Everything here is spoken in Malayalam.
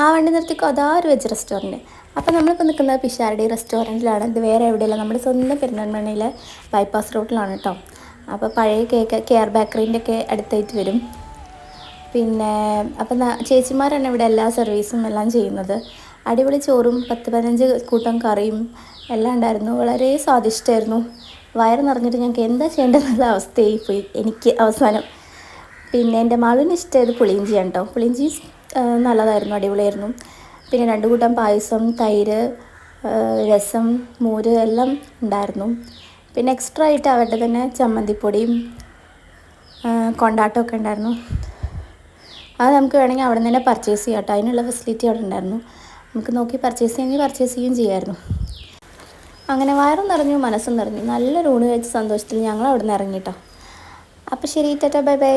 ആ വണ്ടി നിർത്തിക്കോ, അതാ ഒരു വെജ് റെസ്റ്റോറൻറ്റ്. അപ്പോൾ നമ്മളിപ്പോൾ നിൽക്കുന്നത് പിഷാരടി റെസ്റ്റോറൻറ്റിലാണ്. ഇത് വേറെ എവിടെയല്ല, നമ്മുടെ സ്വന്തം പെരിന്തൽമണ്ണയിലെ ബൈപ്പാസ് റോഡിലാണ് കേട്ടോ. അപ്പോൾ പഴയ കെയർ ബേക്കറീൻ്റെ ഒക്കെ അടുത്തായിട്ട് വരും. പിന്നെ അപ്പം ചേച്ചിമാരാണ് ഇവിടെ എല്ലാ സർവീസും എല്ലാം ചെയ്യുന്നത്. അടിപൊളി ചോറും 10-15 കൂട്ടം കറിയും എല്ലാം ഉണ്ടായിരുന്നു. വളരെ സ്വാദിഷ്ടമായിരുന്നു. വയറ് നിറഞ്ഞിട്ട് ഞങ്ങൾക്ക് എന്താ ചെയ്യേണ്ടതെന്നുള്ള അവസ്ഥയായി പോയി എനിക്ക് അവസാനം. പിന്നെ എൻ്റെ മാളുവിന് ഇഷ്ടമായത് പുളിയിഞ്ചിയാണ് കേട്ടോ. പുളിയിഞ്ചി നല്ലതായിരുന്നു, അടിപൊളിയായിരുന്നു. പിന്നെ 2 കൂട്ടം പായസം, തൈര്, രസം, മോര് എല്ലാം ഉണ്ടായിരുന്നു. പിന്നെ എക്സ്ട്രാ ആയിട്ട് അവരുടെ തന്നെ ചമ്മന്തിപ്പൊടിയും കൊണ്ടാട്ടമൊക്കെ ഉണ്ടായിരുന്നു. അത് നമുക്ക് വേണമെങ്കിൽ അവിടെ നിന്ന് തന്നെ പർച്ചേസ് ചെയ്യാം കേട്ടോ. അതിനുള്ള ഫെസിലിറ്റി അവിടെ ഉണ്ടായിരുന്നു. നമുക്ക് നോക്കി പർച്ചേസ് ചെയ്യെങ്കിൽ പർച്ചേസ് ചെയ്യുകയും ചെയ്യായിരുന്നു. അങ്ങനെ വയറും നിറഞ്ഞു, മനസ്സും നിറഞ്ഞു. നല്ലൊരു ഊണ് കഴിച്ച സന്തോഷത്തിൽ ഞങ്ങൾ അവിടെ നിന്ന് ഇറങ്ങി കേട്ടോ. അപ്പോൾ ശരി, ടാറ്റാ, ബൈ ബൈ.